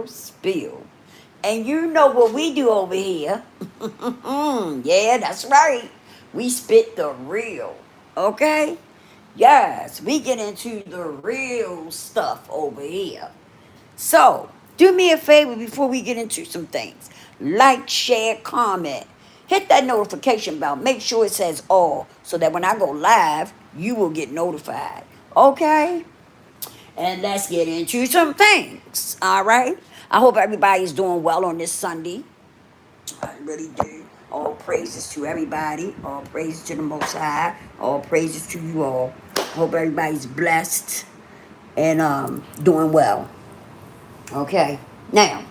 Spill. And you know what we do over here. Yeah, that's right. We spit the real. Okay? Yes, we get into the real stuff over here. So, do me a favor before we get into some things. Like, share, comment. Hit that notification bell. Make sure it says all so that when I go live, you will get notified. Okay? And let's get into some things. All right? I hope everybody's doing well on this Sunday. I really do. All praises to everybody. All praises to the Most High. All praises to you all. Hope everybody's blessed and doing well. Okay. Now,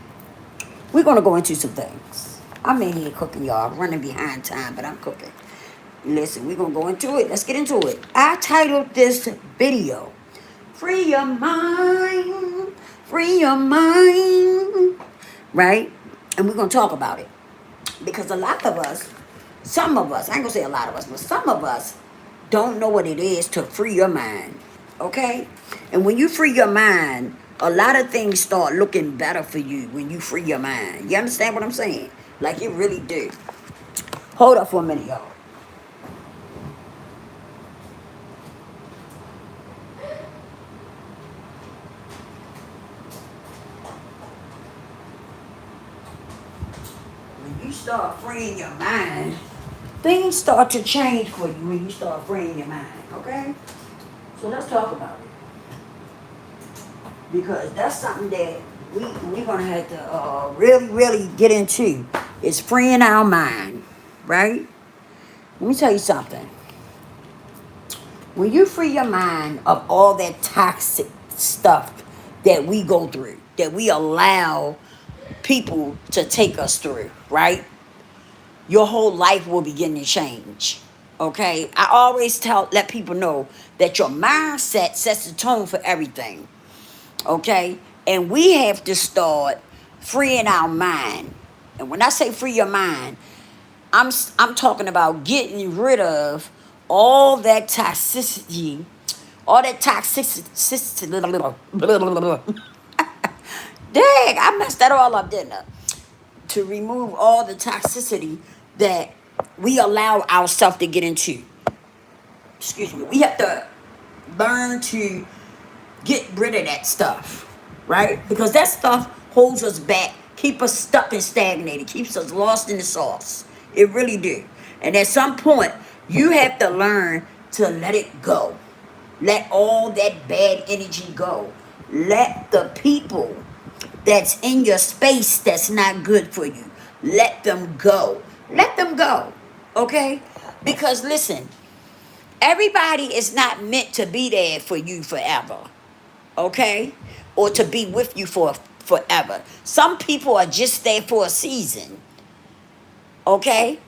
we're gonna go into some things. I'm in here cooking, y'all. I'm running behind time, but I'm cooking. Listen, we're gonna go into it. Let's get into it. I titled this video, Free Your Mind. Free Your Mind. Right? And we're gonna talk about it. Because a lot of us, some of us, I ain't gonna say a lot of us, but some of us don't know what it is to free your mind. Okay? And when you free your mind, a lot of things start looking better for you when you free your mind. You understand what I'm saying? Like it really do. Hold up for a minute, y'all. When you start freeing your mind, things start to change for you when you start freeing your mind. Okay? So let's talk about it. Because that's something that we're gonna have to really get into is freeing our mind, right? Let me tell you something. When you free your mind of all that toxic stuff that we go through, that we allow people to take us through, right? Your whole life will begin to change. Okay? I always let people know that your mindset sets the tone for everything. Okay? And we have to start freeing our mind. And when I say free your mind, I'm talking about getting rid of all that toxicity, all that toxicity. Dang, I messed that all up, didn't I? To remove all the toxicity that we allow ourselves to get into. Excuse me. We have to learn to get rid of that stuff, right? Because that stuff holds us back, keep us stuck and stagnated, keeps us lost in the sauce. It really do. And at some point, you have to learn to let it go. Let all that bad energy go. Let the people that's in your space that's not good for you, let them go. Let them go. Okay? Because listen, everybody is not meant to be there for you forever, okay? Or to be with you for forever. Some people are just there for a season, okay?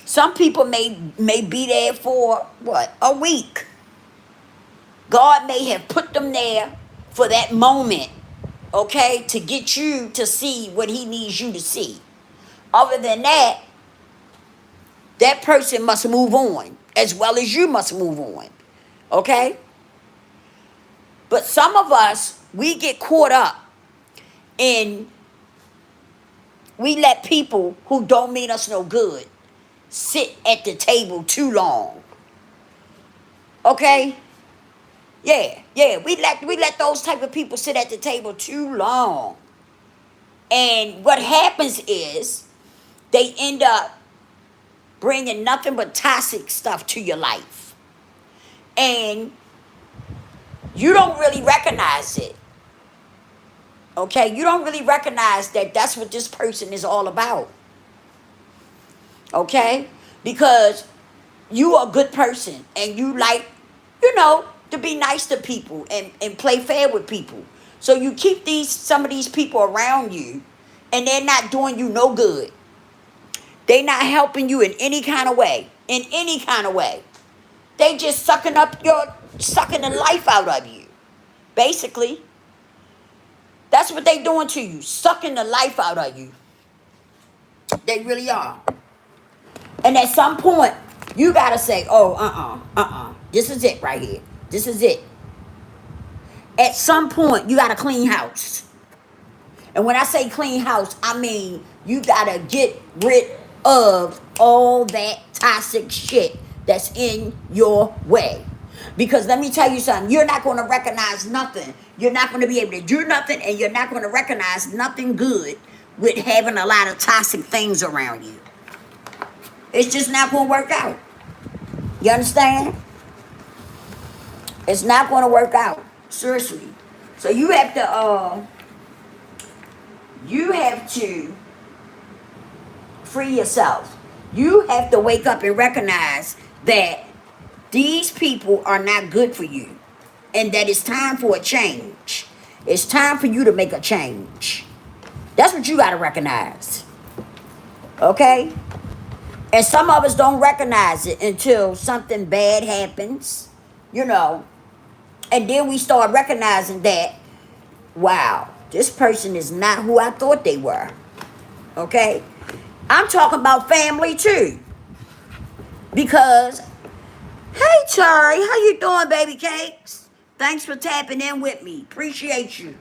Some people may be there for what? A week. God may have put them there for that moment, okay, to get you to see what he needs you to see. Other than that, that person must move on as well as you must move on, okay? But some of us, we get caught up in, we let people who don't mean us no good sit at the table too long. Okay? Yeah. We let those type of people sit at the table too long. And what happens is they end up bringing nothing but toxic stuff to your life. And you don't really recognize it. Okay? You don't really recognize that that's what this person is all about. Okay? Because you are a good person and you like, to be nice to people and play fair with people. So you keep some of these people around you and they're not doing you no good. They're not helping you in any kind of way. In any kind of way. They just sucking the life out of you. Basically. That's what they doing to you. Sucking the life out of you. They really are. And at some point, you gotta say, oh, this is it right here. This is it. At some point, you gotta clean house. And when I say clean house, I mean you gotta get rid of all that toxic shit that's in your way. Because let me tell you something, you're not going to recognize nothing. You're not going to be able to do nothing, and you're not going to recognize nothing good with having a lot of toxic things around you. It's just not going to work out. You understand? It's not going to work out. Seriously. So you have to free yourself. You have to wake up and recognize that these people are not good for you, and that it's time for a change. It's time for you to make a change. That's what you got to recognize. Okay? And some of us don't recognize it until something bad happens, you know. And then we start recognizing that, wow, this person is not who I thought they were. Okay? I'm talking about family too. Because, hey Terry, how you doing, baby cakes? Thanks for tapping in with me. Appreciate you.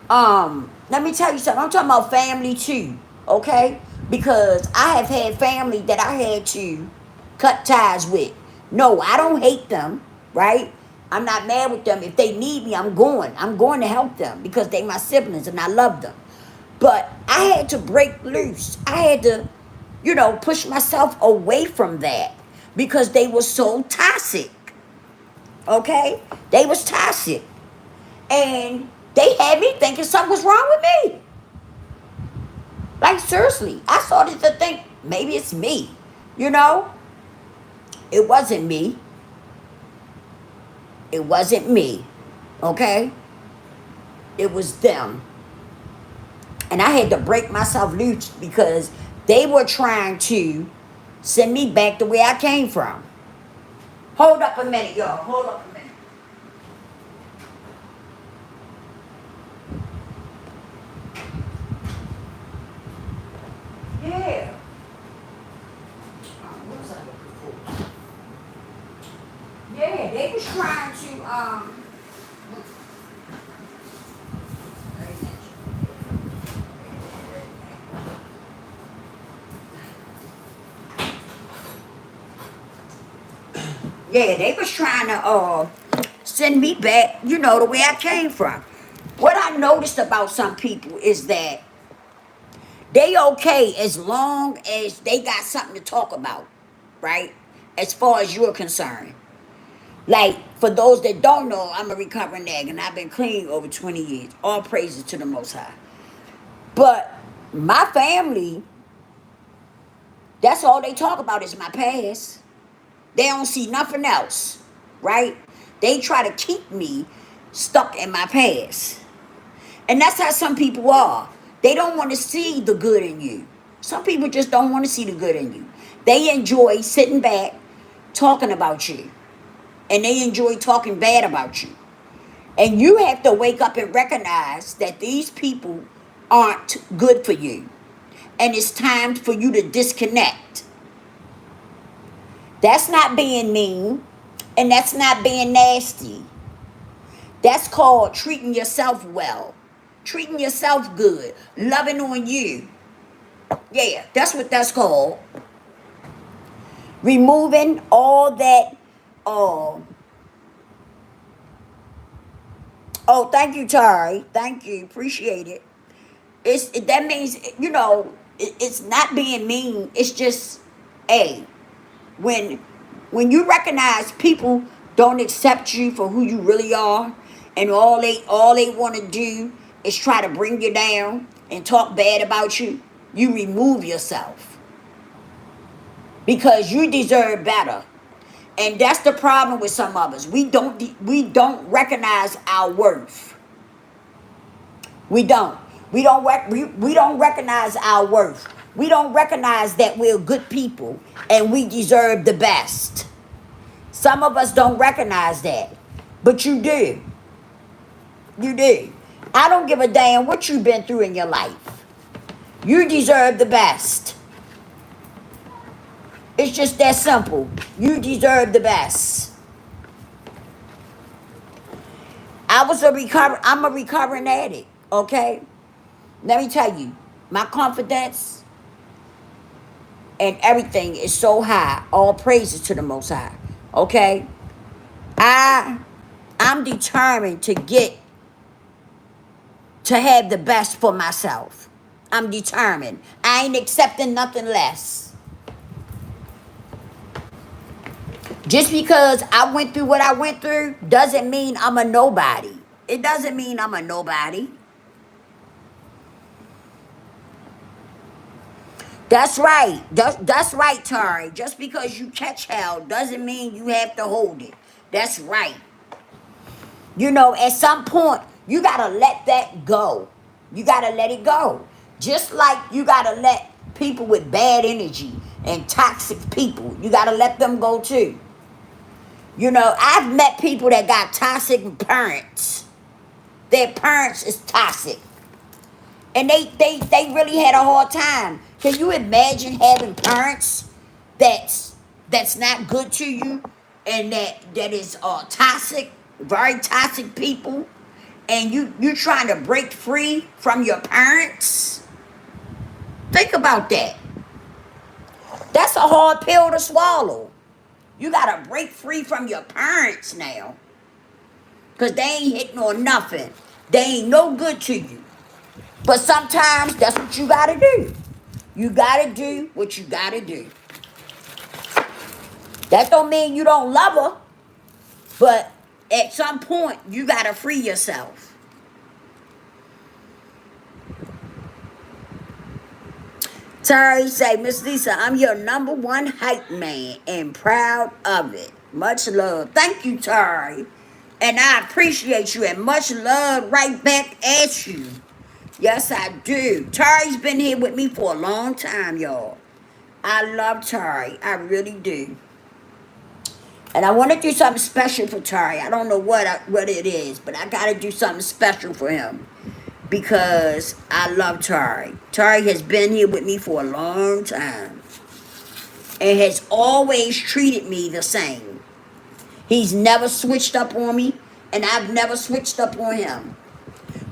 Let me tell you something. I'm talking about family too, okay? Because I have had family that I had to cut ties with. No, I don't hate them, right? I'm not mad with them. If they need me, I'm going. I'm going to help them because they my siblings and I love them. But I had to break loose. I had to, push myself away from that because they were so toxic. Okay? They was toxic. And they had me thinking something was wrong with me. Like, seriously, I started to think maybe it's me. It wasn't me. It wasn't me. Okay? It was them. And I had to break myself loose because they were trying to send me back the way I came from. Hold up a minute, y'all. Hold up a minute. Yeah. What was I looking for? Yeah, they was trying to yeah, they was trying to send me back, the way I came from. What I noticed about some people is that they okay as long as they got something to talk about, right? As far as you're concerned. Like, for those that don't know, I'm a recovering addict and I've been clean over 20 years. All praises to the Most High. But my family, that's all they talk about is my past. They don't see nothing else, right? They try to keep me stuck in my past. And that's how some people are. They don't want to see the good in you. Some people just don't want to see the good in you. They enjoy sitting back, talking about you. And they enjoy talking bad about you. And you have to wake up and recognize that these people aren't good for you. And it's time for you to disconnect. That's not being mean. And that's not being nasty. That's called treating yourself well. Treating yourself good. Loving on you. Yeah, that's what that's called. Removing all that. Oh, thank you, Tari. Thank you. Appreciate it. That means, it's not being mean. It's just, hey, when you recognize people don't accept you for who you really are, and all they want to do is try to bring you down and talk bad about you, you remove yourself because you deserve better. And that's the problem with some of us. We don't recognize our worth. We don't. We don't recognize our worth. We don't recognize that we're good people and we deserve the best. Some of us don't recognize that, but you do. You do. I don't give a damn what you've been through in your life. You deserve the best. It's just that simple. You deserve the best. I'm a recovering addict. Okay? Let me tell you, my confidence and everything is so high. All praises to the Most High. Okay? I I'm determined to have the best for myself. I'm determined. I ain't accepting nothing less. Just because I went through what I went through doesn't mean I'm a nobody. It doesn't mean I'm a nobody. That's right. That's right, Tari. Just because you catch hell doesn't mean you have to hold it. That's right. You know, at some point, you got to let that go. You got to let it go. Just like you got to let people with bad energy and toxic people, you got to let them go too. You know, I've met people that got toxic parents. Their parents is toxic. And they really had a hard time. Can you imagine having parents that's not good to you and that is toxic, very toxic people, and you trying to break free from your parents? Think about that. That's a hard pill to swallow. You gotta break free from your parents now. Cause they ain't hitting on nothing. They ain't no good to you. But sometimes that's what you gotta do. You gotta do what you gotta do. That don't mean you don't love her, but at some point you gotta free yourself. Terry say, Miss Lisa, I'm your number one hype man and proud of it. Much love. Thank you, Terry. And I appreciate you and much love right back at you. Yes, I do. Tari's been here with me for a long time, y'all. I love Tari. I really do. And I want to do something special for Tari. I don't know what it is, but I got to do something special for him because I love Tari. Tari has been here with me for a long time and has always treated me the same. He's never switched up on me, and I've never switched up on him.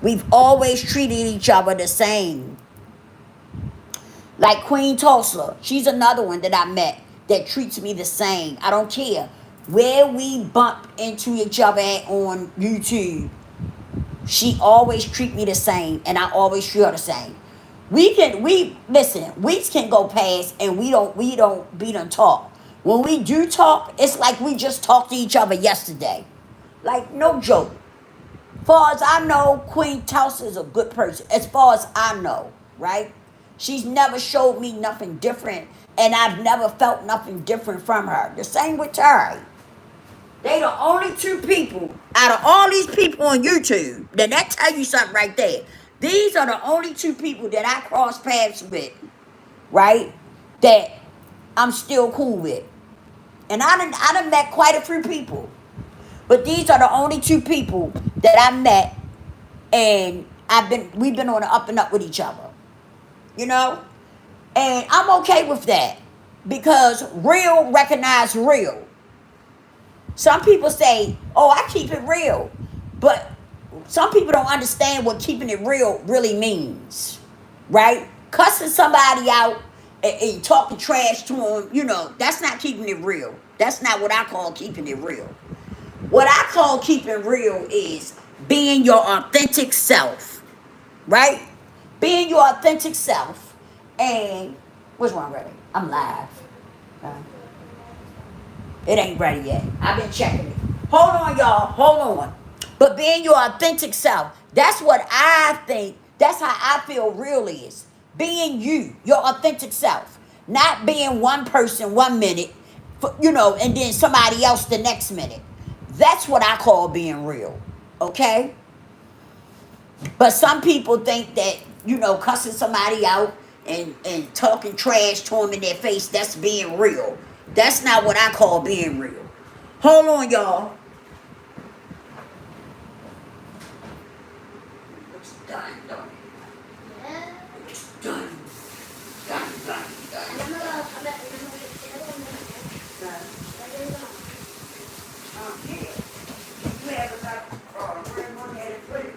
We've always treated each other the same. Like Queen Tulsa, she's another one that I met that treats me the same. I don't care where we bump into each other at on YouTube. She always treat me the same, and I always treat her the same. Weeks can go past, and we don't beat and talk. When we do talk, it's like we just talked to each other yesterday. Like, no joke. Far as I know, Queen Tulsa is a good person. As far as I know, right? She's never showed me nothing different, and I've never felt nothing different from her. The same with Terry. They the only two people out of all these people on YouTube. Then that tell you something right there. These are the only two people that I cross paths with, right? That I'm still cool with. And I done met quite a few people. But these are the only two people that I met, and we've been on the up and up with each other. You know? And I'm okay with that. Because real recognize real. Some people say, oh, I keep it real. But some people don't understand what keeping it real really means. Right? Cussing somebody out and talking trash to them, you know, that's not keeping it real. That's not what I call keeping it real. What I call keeping real is being your authentic self. Right? Being your authentic self. And, what's wrong, ready? I'm live. It ain't ready yet. I've been checking it. Hold on, y'all. Hold on. But being your authentic self, that's what I think, that's how I feel real is. Being you, your authentic self. Not being one person 1 minute, you know, and then somebody else the next minute. That's what I call being real. Okay? But some people think that, you know, cussing somebody out and talking trash to them in their face, that's being real. That's not what I call being real. Hold on, y'all. It's done, done. Yeah. It's done. Done, done, done. Yeah. You have enough where one had it put it.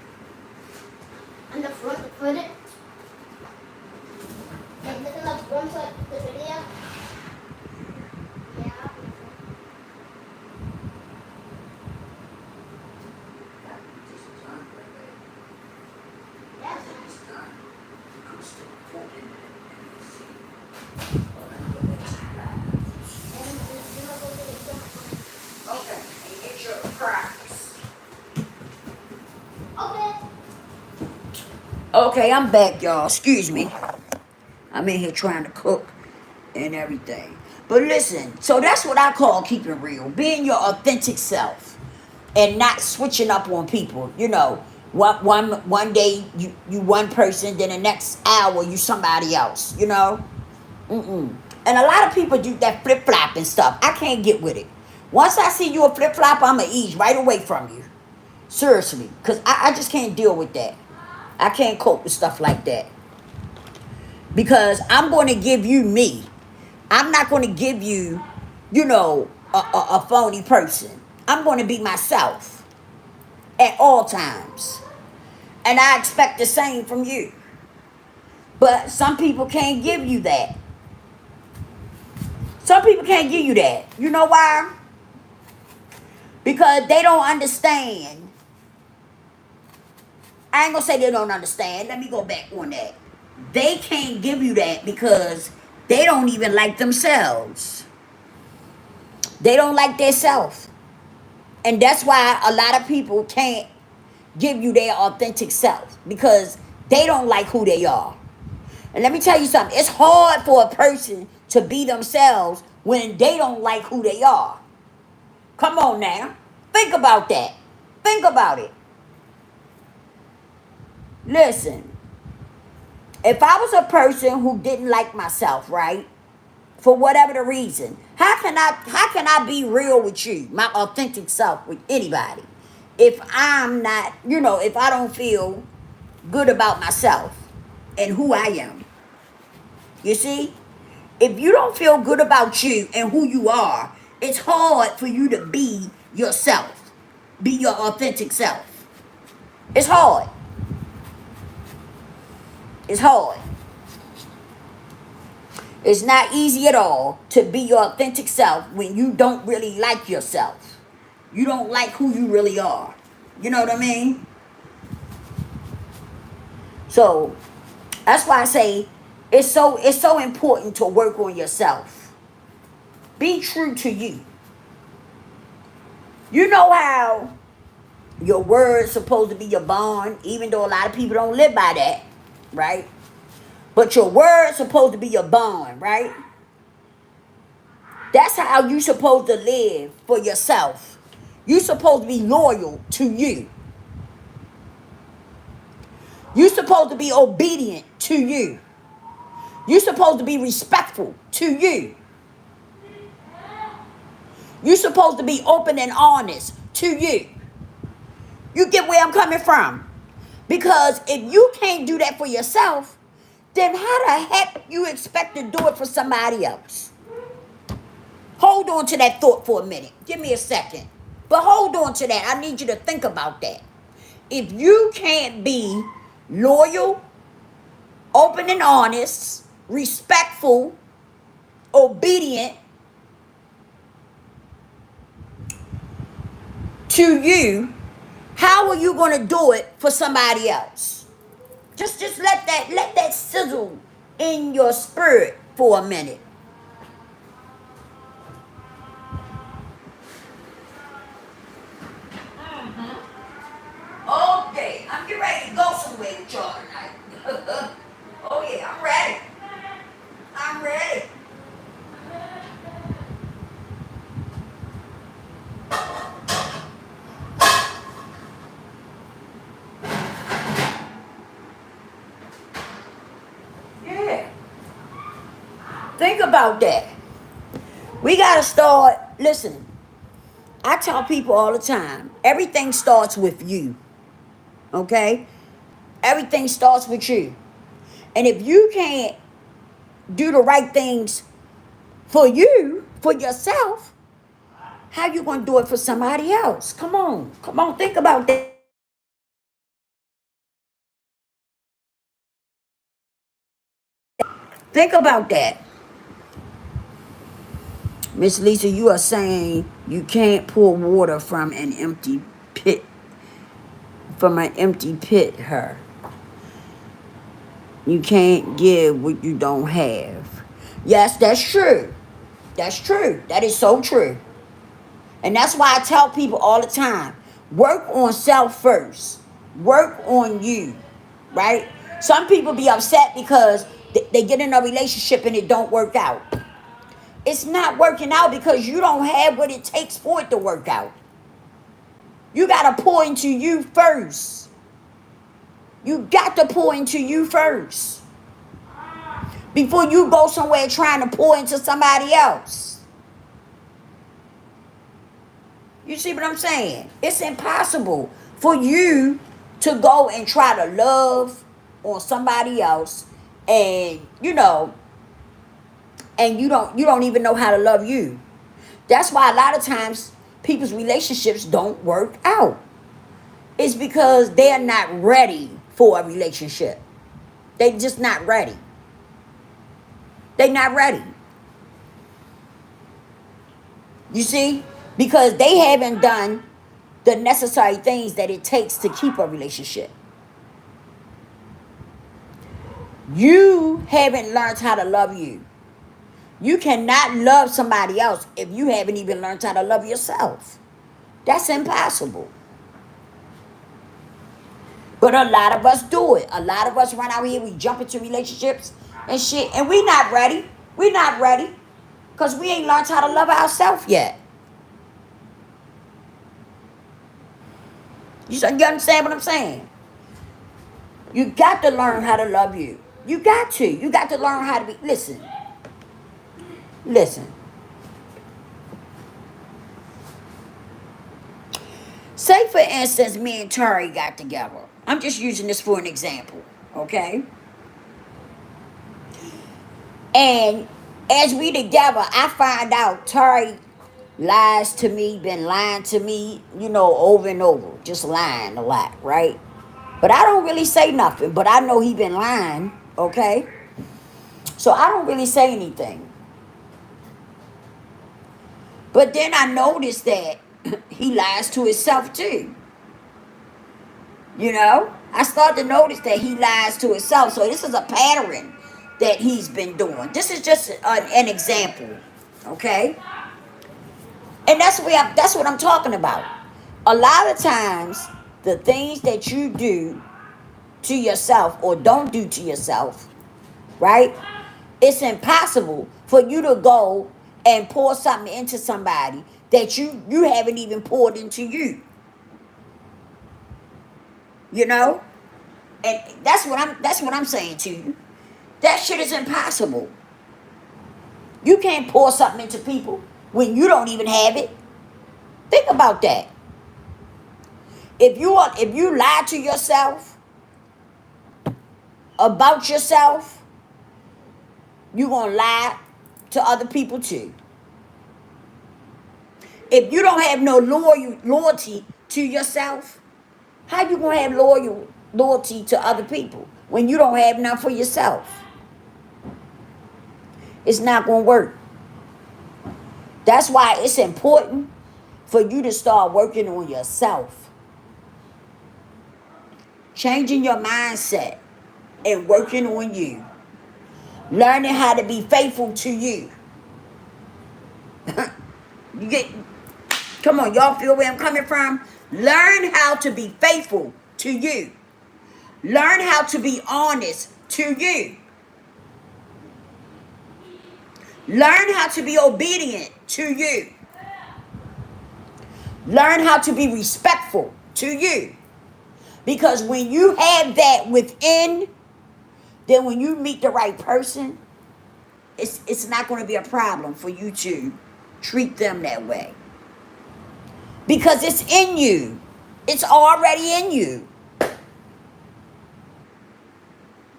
Put it. Like looking like one foot the video. Yeah. Okay, and get your crackers. Okay. Okay, I'm back, y'all. Excuse me. I'm in here trying to cook and everything. But listen, so that's what I call keeping real. Being your authentic self and not switching up on people. You know, one day you one person, then the next hour you somebody else, you know? Mm-mm. And a lot of people do that flip-flop and stuff. I can't get with it. Once I see you a flip-flop, I'ma ease right away from you. Seriously. Because I just can't deal with that. I can't cope with stuff like that. Because I'm going to give you me. I'm not going to give you, you know, a phony person. I'm going to be myself at all times. And I expect the same from you. But some people can't give you that. Some people can't give you that. You know why? Because they don't understand. I ain't going to say they don't understand. Let me go back on that. They can't give you that because they don't even like themselves. They don't like themselves. And that's why a lot of people can't give you their authentic self because they don't like who they are. And let me tell you something. It's hard for a person to be themselves when they don't like who they are. Come on now. Think about that. Think about it. Listen. If I was a person who didn't like myself, right? For whatever the reason, how can I be real with you, my authentic self with anybody? If I'm not, if I don't feel good about myself and who I am. You see? If you don't feel good about you and who you are, it's hard for you to be yourself. Be your authentic self. It's hard. It's hard. It's not easy at all to be your authentic self when you don't really like yourself. You don't like who you really are. You know what I mean? So that's why I say it's so important to work on yourself. Be true to you. You know how your word's supposed to be your bond, even though a lot of people don't live by that, right? But your word's supposed to be your bond, right? That's how you supposed to live for yourself. You supposed to be loyal to you. You supposed to be obedient to you. You supposed to be respectful to you. You supposed to be open and honest to you. You get where I'm coming from? Because if you can't do that for yourself, then how the heck you expect to do it for somebody else? Hold on to that thought for a minute. Give me a second. But hold on to that. I need you to think about that. If you can't be loyal, open and honest, respectful, obedient to you, how are you going to do it for somebody else? Just let that sizzle in your spirit for a minute. Okay, I'm getting ready to go somewhere with y'all tonight. Oh yeah, I'm ready. I'm ready. Yeah. Think about that. We gotta start. Listen, I tell people all the time, everything starts with you. Okay? Everything starts with you. And if you can't do the right things for you, for yourself, how you gonna do it for somebody else? Come on. Come on, think about that. Think about that. Miss Lisa, you are saying you can't pour water from an empty pit. From an empty pit, her. You can't give what you don't have. Yes, that's true. That's true. That is so true. And that's why I tell people all the time, work on self first. Work on you. Right? Some people be upset because they get in a relationship and it don't work out. It's not working out because you don't have what it takes for it to work out. You got to pour into you first. You got to pour into you first before you go somewhere trying to pour into somebody else. You see what I'm saying? It's impossible for you to go and try to love on somebody else, and and you don't even know how to love you. That's why a lot of times people's relationships don't work out. It's because they're not ready for a relationship. They just not ready. They not ready. You see? Because they haven't done the necessary things that it takes to keep a relationship. You haven't learned how to love you. You cannot love somebody else if you haven't even learned how to love yourself. That's impossible. But a lot of us do it. A lot of us run out here, we jump into relationships and shit, and we not ready. We not ready. Because we ain't learned how to love ourselves yet. You understand what I'm saying? You got to learn how to love you. You got to. You got to learn how to be. Listen. Say, for instance, me and Terry got together. I'm just using this for an example. Okay? And as we together, I find out Terry lies to me, been lying to me, over and over. Just lying a lot, right? But I don't really say nothing. But I know he been lying, okay? So I don't really say anything. But then I noticed that he lies to himself too. I start to notice that he lies to himself. So this is a pattern that he's been doing. This is just an example, okay? And that's what I'm talking about. A lot of times, the things that you do to yourself or don't do to yourself, right? It's impossible for you to go and pour something into somebody that you haven't even poured into you. And that's what I'm saying to you. That shit is impossible. You can't pour something into people when you don't even have it. Think about that. If you lie to yourself about yourself, you're gonna lie to other people too. If you don't have no loyalty to yourself, how you gonna have loyalty to other people when you don't have none for yourself? It's not gonna work. That's why it's important for you to start working on yourself. Changing your mindset and working on you. Learning how to be faithful to you. Come on, y'all feel where I'm coming from? Learn how to be faithful to you. Learn how to be honest to you. Learn how to be obedient to you. Learn how to be respectful to you. Because when you have that within, then when you meet the right person, it's not going to be a problem for you to treat them that way. Because it's in you. It's already in you.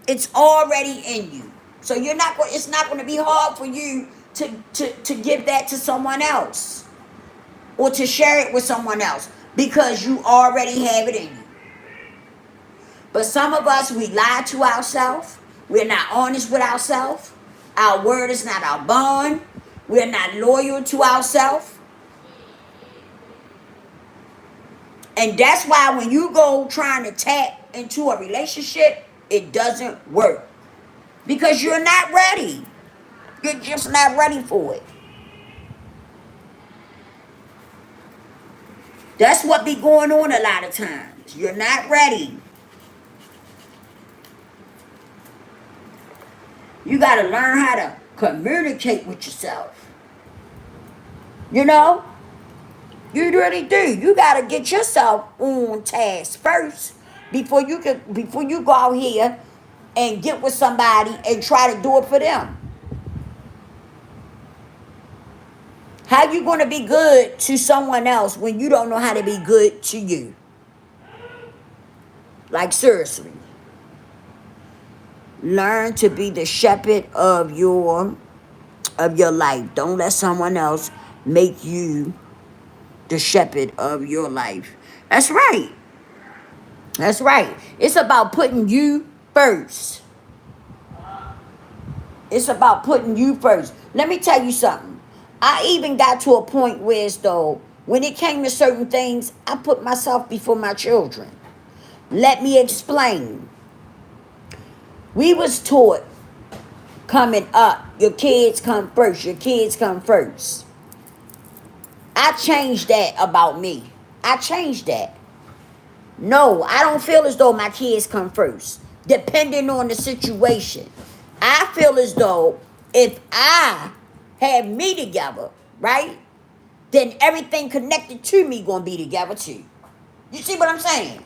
It's already in you. So it's not going to be hard for you to give that to someone else or to share it with someone else because you already have it in you. But some of us, we lie to ourselves. We're not honest with ourselves. Our word is not our bond. We're not loyal to ourselves. And that's why when you go trying to tap into a relationship, it doesn't work. Because you're not ready. You're just not ready for it. That's what be going on a lot of times. You're not ready. You got to learn how to communicate with yourself. You know? You really do. You got to get yourself on task first before you go out here and get with somebody and try to do it for them. How you going to be good to someone else when you don't know how to be good to you? Like seriously. Learn to be the shepherd of your life. Don't let someone else make you the shepherd of your life. That's right. That's right. It's about putting you first. It's about putting you first. Let me tell you something. I even got to a point where it's though, when it came to certain things, I put myself before my children. Let me explain. We was taught coming up, your kids come first. Your kids come first. I changed that about me. I changed that. No, I don't feel as though my kids come first. Depending on the situation. I feel as though if I have me together, right? Then everything connected to me gonna be together too. You see what I'm saying?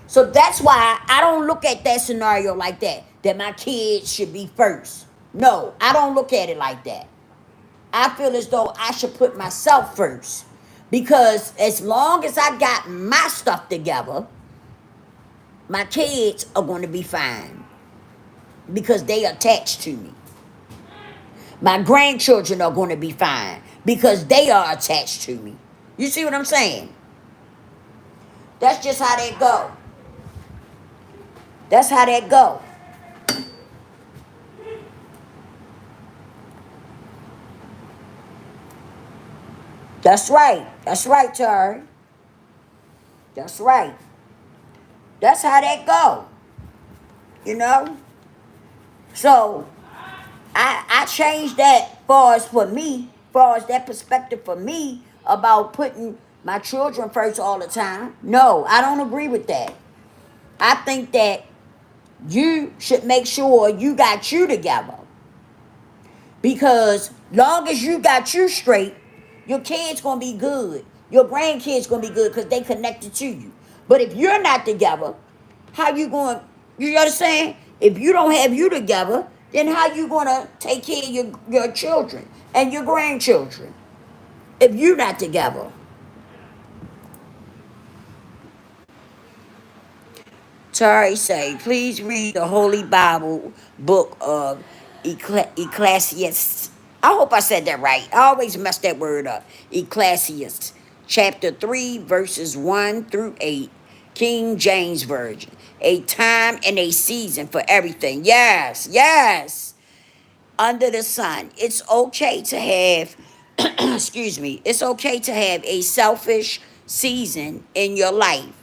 So that's why I don't look at that scenario like that. That my kids should be first. No, I don't look at it like that. I feel as though I should put myself first. Because as long as I got my stuff together, my kids are going to be fine. Because they attached to me. My grandchildren are going to be fine. Because they are attached to me. You see what I'm saying? That's just how that go. That's how that go. That's right. That's right, Tari. That's right. That's how that go. You know? So, I changed that far as for me, far as that perspective for me about putting my children first all the time. No, I don't agree with that. I think that you should make sure you got you together. Because long as you got you straight, your kids gonna be good. Your grandkids gonna be good because they connected to you. But if you're not together, how you going? You understand? If you don't have you together, then how you gonna take care of your children and your grandchildren? If you're not together. Tari say, please read the Holy Bible book of Ecclesiastes. I hope I said that right. I always mess that word up. Ecclesiastes, chapter 3, verses 1 through 8, King James Version. A time and a season for everything. Yes, yes. Under the sun. It's okay to have, excuse me, it's okay to have a selfish season in your life.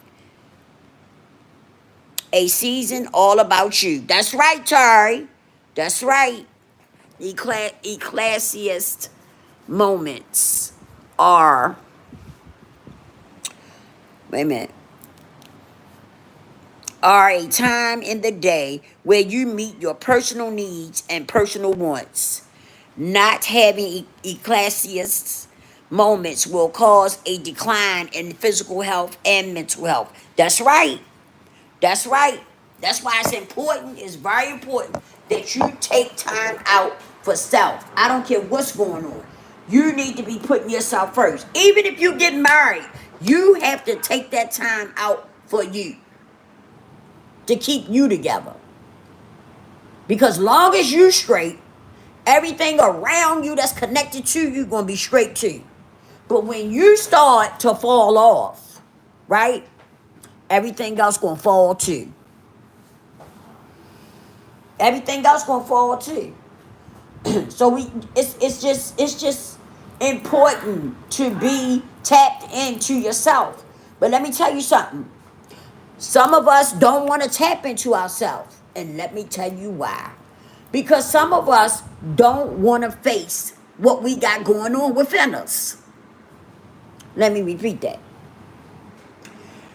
A season all about you. That's right, Tari. That's right. Ecclesiast moments are, wait a minute, are a time in the day where you meet your personal needs and personal wants. Not having ecclesiasts moments will cause a decline in physical health and mental health. That's right. That's right. That's why it's important, it's very important that you take time out for self. I don't care what's going on. You need to be putting yourself first. Even if you get married, you have to take that time out for you to keep you together. Because long as you straight, everything around you that's connected to you going to be straight too. But when you start to fall off, right, everything else going to fall too. Everything else going to fall too. So it's just important to be tapped into yourself. But let me tell you something. Some of us don't want to tap into ourselves. And let me tell you why. Because some of us don't want to face what we got going on within us. Let me repeat that.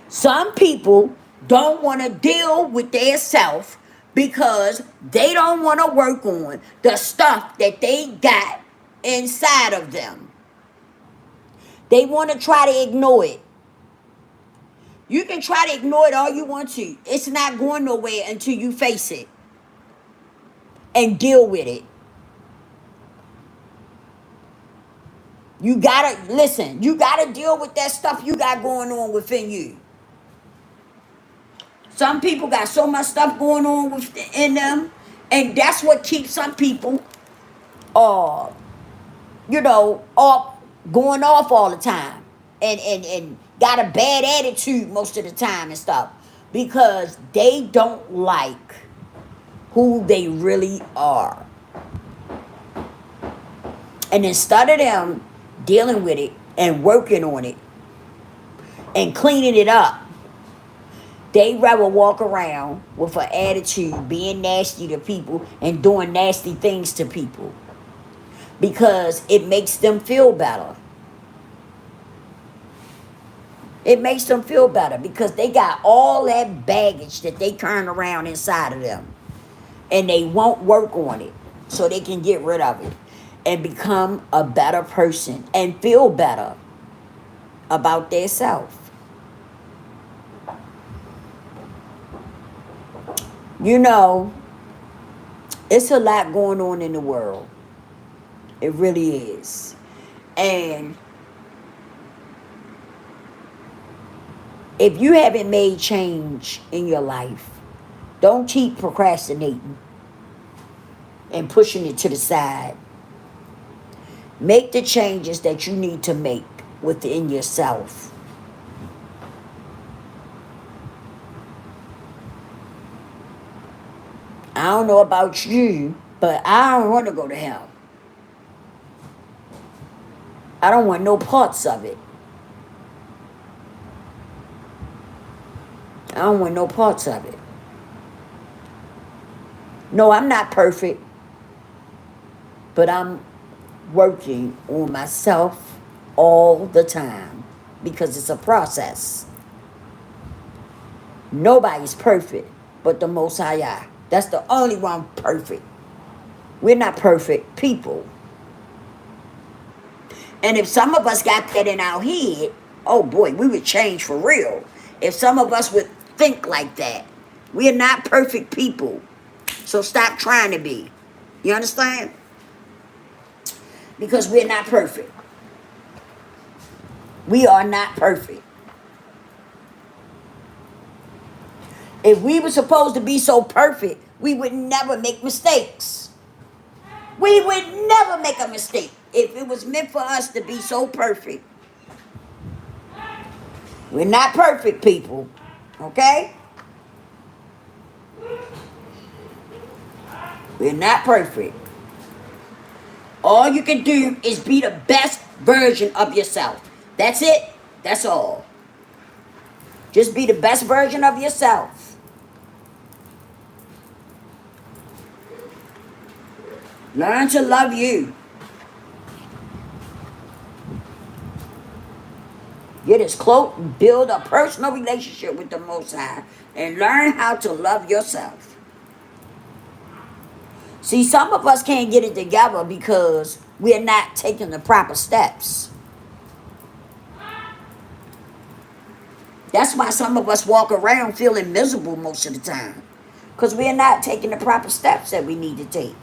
Some people don't want to deal with their self because they don't want to work on the stuff that they got inside of them. They want to try to ignore it. You can try to ignore it all you want to. It's not going nowhere until you face it and deal with it. You gotta listen, you gotta deal with that stuff you got going on within you. Some people got so much stuff going on within them, and that's what keeps some people uh off, going off all the time, and got a bad attitude most of the time and stuff, because they don't like who they really are. And instead of them dealing with it and working on it and cleaning it up, they rather walk around with an attitude, being nasty to people and doing nasty things to people because it makes them feel better. It makes them feel better because they got all that baggage that they carry around inside of them, and they won't work on it so they can get rid of it and become a better person and feel better about their self. It's a lot going on in the world. It really is. And if you haven't made change in your life, don't keep procrastinating and pushing it to the side. Make the changes that you need to make within yourself. I don't know about you, but I don't want to go to hell. I don't want no parts of it. I don't want no parts of it. No, I'm not perfect, but I'm working on myself all the time because it's a process. Nobody's perfect but the Most High. That's the only one perfect. We're not perfect people. And if some of us got that in our head, oh boy, we would change for real. If some of us would think like that. We're not perfect people. So stop trying to be. You understand? Because we're not perfect. We are not perfect. If we were supposed to be so perfect, we would never make mistakes. We would never make a mistake if it was meant for us to be so perfect. We're not perfect people, okay? We're not perfect. All you can do is be the best version of yourself. That's it. That's all. Just be the best version of yourself. Learn to love you. Get as close, build a personal relationship with the Most High, and learn how to love yourself. See, some of us can't get it together because we're not taking the proper steps. That's why some of us walk around feeling miserable most of the time, because we're not taking the proper steps that we need to take.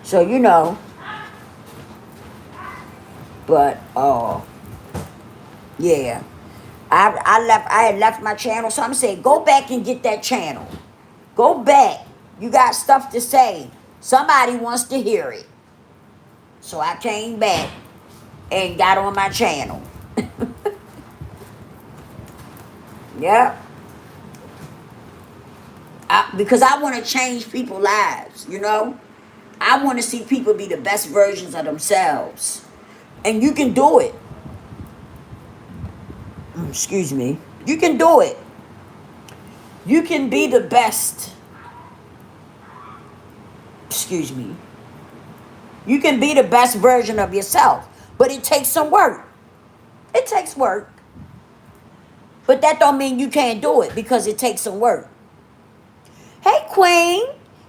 So but yeah, I had left my channel, so I'm saying go back and get that channel. Go back. You got stuff to say. Somebody wants to hear it. So I came back and got on my channel. Yeah. Because I want to change people's lives, you know? I want to see people be the best versions of themselves. And you can do it. Excuse me. You can do it. You can be the best. Excuse me. You can be the best version of yourself. But it takes some work. It takes work. But that don't mean you can't do it because it takes some work. Hey, Queen.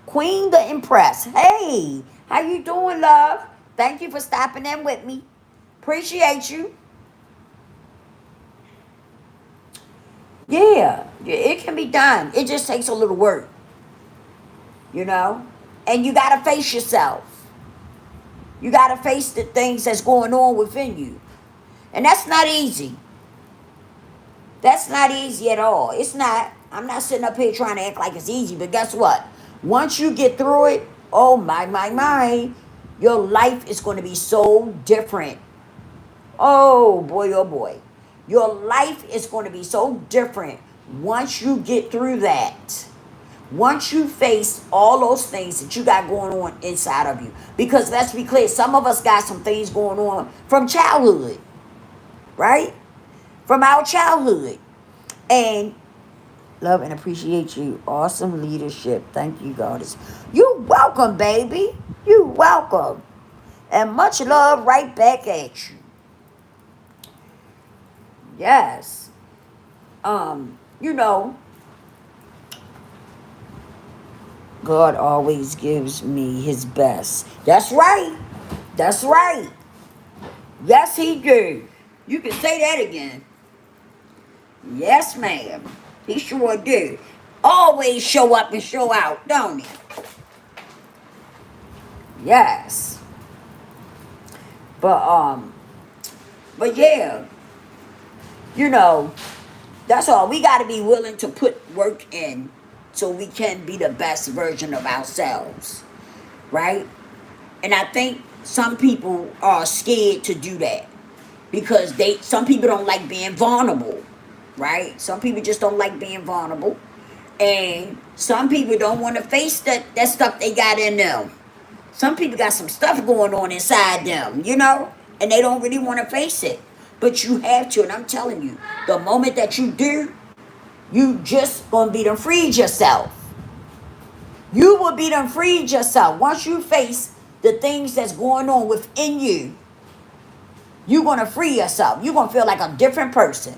Queen the Impress. Hey, how you doing, love? Thank you for stopping in with me. Appreciate you. Yeah, it can be done. It just takes a little work, you know? And you got to face yourself. You got to face the things that's going on within you. And that's not easy. That's not easy at all. It's not. I'm not sitting up here trying to act like it's easy, but guess what? Once you get through it, oh my, your life is going to be so different. Oh boy. Your life is going to be so different once you get through that. Once you face all those things that you got going on inside of you. Because let's be clear, some of us got some things going on from childhood, right? From our childhood. And love and appreciate you. Awesome leadership. Thank you, Goddess. You're welcome, baby. You're welcome. And much love right back at you. Yes. You know, God always gives me his best. That's right. That's right. Yes, he do. You can say that again. Yes, ma'am. He sure do. Always show up and show out, don't he? Yes. But yeah, you know, that's all. We got to be willing to put work in so we can be the best version of ourselves, right? And I think some people are scared to do that because some people don't like being vulnerable, right? Some people just don't like being vulnerable. And some people don't want to face that stuff they got in them. Some people got some stuff going on inside them, you know, and they don't really want to face it. But you have to, and I'm telling you, the moment that you do, you just gonna be done freed yourself. You will be done freed yourself. Once you face the things that's going on within you, you're gonna free yourself. You're gonna feel like a different person.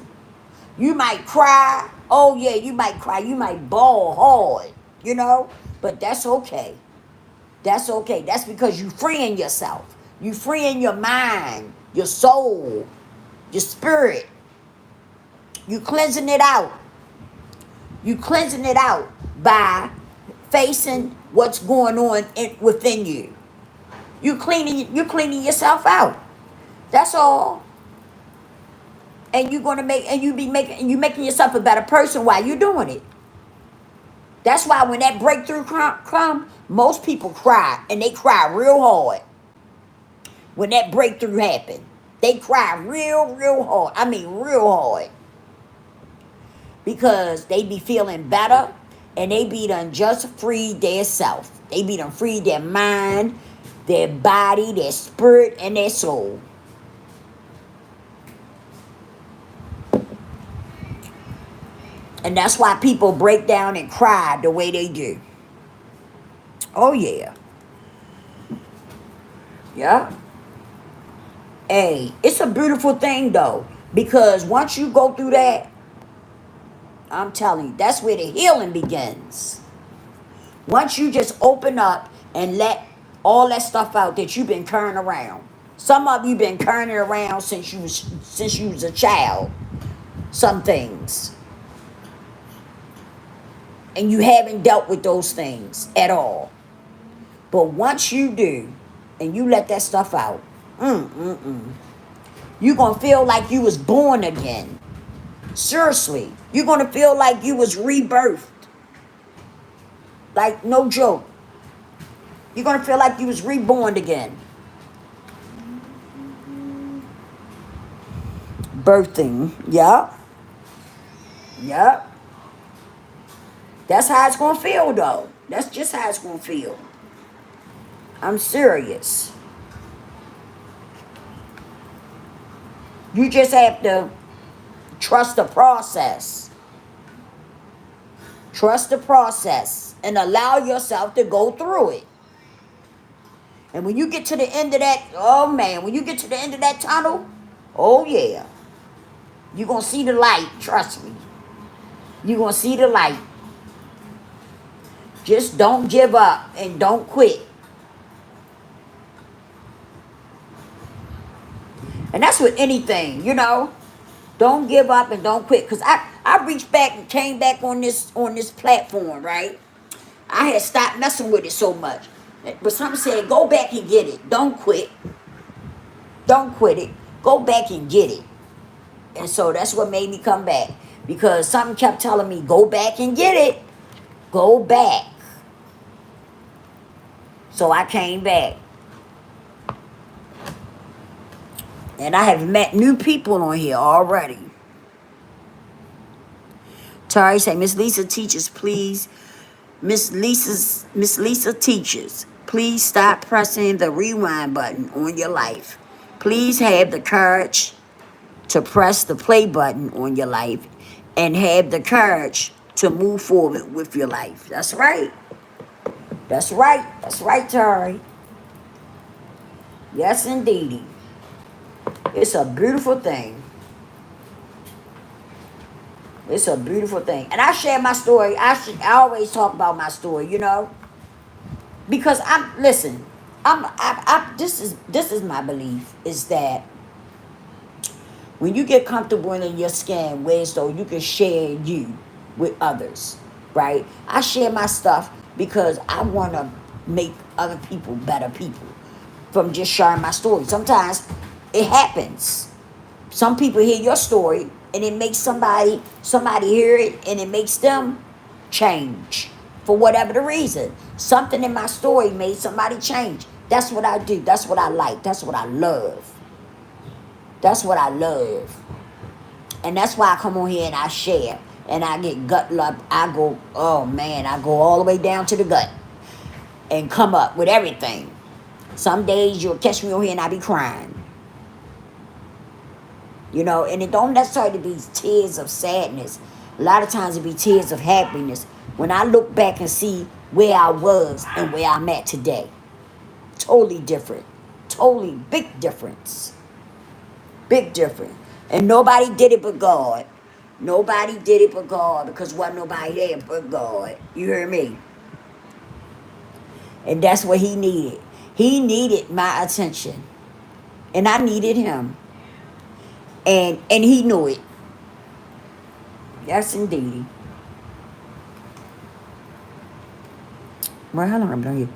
You might cry. Oh yeah, you might cry. You might bawl hard, you know, but that's okay. That's okay. That's because you freeing yourself. You freeing your mind, your soul, your spirit. You cleansing it out. You cleansing it out by facing what's going on within you. You're cleaning yourself out. That's all. And you're gonna making yourself a better person while you're doing it. That's why when that breakthrough come, most people cry, and they cry real hard. When that breakthrough happened, they cry real hard. I mean, real hard. Because they be feeling better, and they be done just freed their self. They be done freed their mind, their body, their spirit, and their soul. And that's why people break down and cry the way they do. Oh, yeah. Yeah. Hey, it's a beautiful thing, though. Because once you go through that, I'm telling you, that's where the healing begins. Once you just open up and let all that stuff out that you've been carrying around. Some of you been carrying it around since you was a child. Some things. And you haven't dealt with those things at all. But once you do, and you let that stuff out, you're going to feel like you was born again. Seriously. You're going to feel like you was rebirthed. Like, no joke. You're going to feel like you was reborn again. birthing. Yup. Yup. That's how it's going to feel, though. That's just how it's going to feel. I'm serious. You just have to trust the process. Trust the process and allow yourself to go through it. And when you get to the end of that, oh man, when you get to the end of that tunnel, oh yeah, you're going to see the light. Trust me. You're going to see the light. Just don't give up and don't quit. And that's with anything, you know. Don't give up and don't quit. Because I reached back and came back on this platform, right? I had stopped messing with it so much. But something said, go back and get it. Don't quit. Don't quit it. Go back and get it. And so that's what made me come back. Because something kept telling me, go back and get it. Go back. So I came back. And I have met new people on here already. Tari say, Miss Lisa teaches, please. Miss Lisa teaches, please stop pressing the rewind button on your life. Please have the courage to press the play button on your life and have the courage to move forward with your life. That's right. That's right. That's right, Tari. Yes, indeedy. It's a beautiful thing. It's a beautiful thing. And I share my story. I always talk about my story, you know. Because this is my belief, is that when you get comfortable in your skin, where so you can share you with others, right? I share my stuff because I want to make other people better people from just sharing my story. Sometimes it happens. Some people hear your story and it makes somebody hear it and it makes them change for whatever the reason. Something in my story made somebody change. That's what I do. That's what I like. That's what I love. That's what I love. And that's why I come on here and I share. And I get gut love. I go, oh man, I go all the way down to the gut and come up with everything. Some days you'll catch me on here and I be crying. You know, and it don't necessarily be tears of sadness. A lot of times it be tears of happiness. When I look back and see where I was and where I'm at today. Totally different. Totally big difference. Big difference. And nobody did it but God. Nobody did it but God, because wasn't nobody there but God. You hear me? And that's what he needed. He needed my attention. And I needed him. And he knew it. Yes, indeed. Well, how long I've been on here?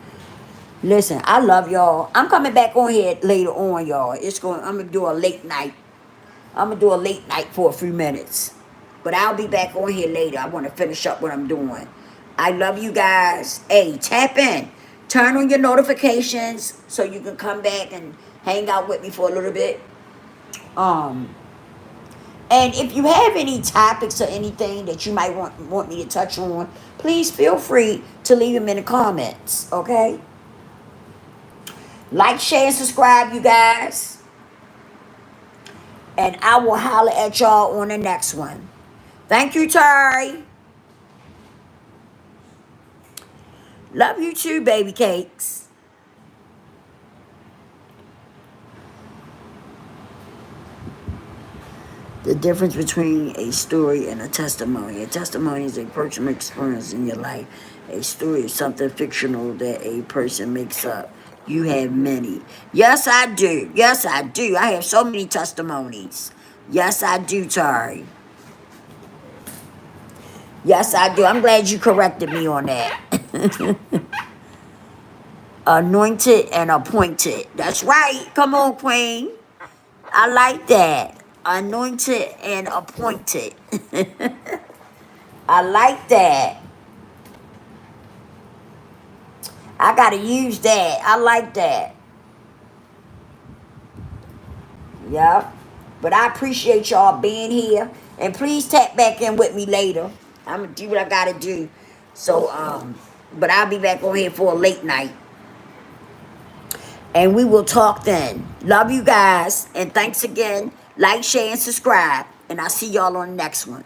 Listen, I love y'all. I'm coming back on here later on, y'all. I'm gonna do a late night. I'm gonna do a late night for a few minutes. But I'll be back on here later. I want to finish up what I'm doing. I love you guys. Hey, tap in. Turn on your notifications so you can come back and hang out with me for a little bit. And if you have any topics or anything that you might want me to touch on, please feel free to leave them in the comments, okay? Like, share, and subscribe, you guys. And I will holler at y'all on the next one. Thank you, Tari. Love you too, baby cakes. The difference between a story and a testimony. A testimony is a personal experience in your life. A story is something fictional that a person makes up. You have many. Yes, I do. Yes, I do. I have so many testimonies. Yes, I do, Tari. Yes, I do. I'm glad you corrected me on that. Anointed and appointed. That's right. Come on, Queen. I like that. Anointed and appointed. I like that. I gotta use that. I like that. Yep. But I appreciate y'all being here. And please tap back in with me later. I'm going to do what I got to do. So, but I'll be back on here for a late night. And we will talk then. Love you guys. And thanks again. Like, share, and subscribe. And I'll see y'all on the next one.